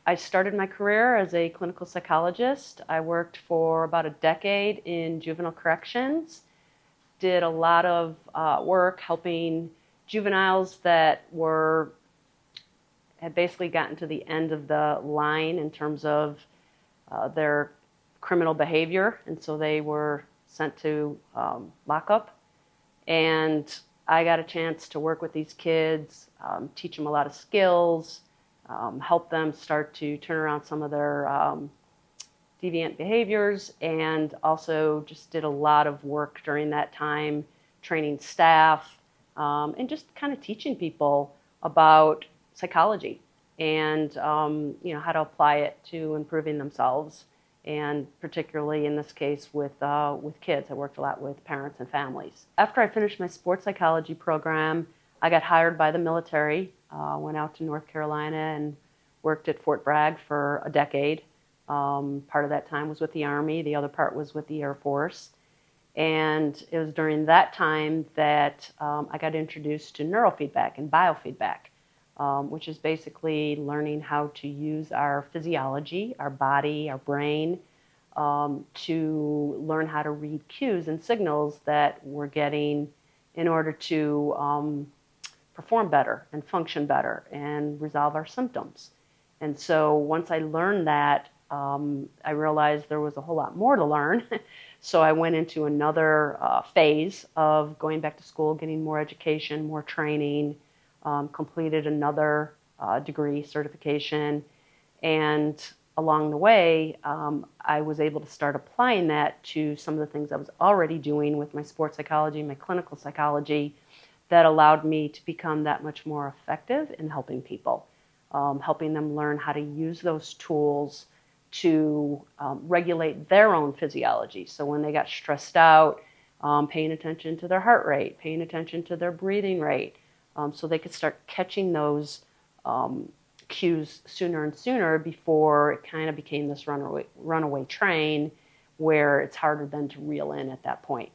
I started my career as a clinical psychologist. I worked for about a decade in juvenile corrections, did a lot of work helping juveniles that had basically gotten to the end of the line in terms of their criminal behavior, and so they were sent to lockup. And I got a chance to work with these kids, teach them a lot of skills, help them start to turn around some of their deviant behaviors, and also just did a lot of work during that time training staff, and just kind of teaching people about psychology and how to apply it to improving themselves, and particularly in this case with kids. I worked a lot with parents and families. After I finished my sports psychology program, I got hired by the military, went out to North Carolina and worked at Fort Bragg for a decade. Part of that time was with the Army, the other part was with the Air Force. And it was during that time that I got introduced to neurofeedback and biofeedback, which is basically learning how to use our physiology, our body, our brain, to learn how to read cues and signals that we're getting in order to perform better and function better and resolve our symptoms. And so once I learned that, I realized there was a whole lot more to learn. So I went into another phase of going back to school, getting more education, more training, completed another degree certification. And along the way, I was able to start applying that to some of the things I was already doing with my sports psychology, my clinical psychology, that allowed me to become that much more effective in helping people, helping them learn how to use those tools to regulate their own physiology. So when they got stressed out, paying attention to their heart rate, paying attention to their breathing rate, so they could start catching those cues sooner and sooner before it kind of became this runaway train where it's harder then to reel in at that point.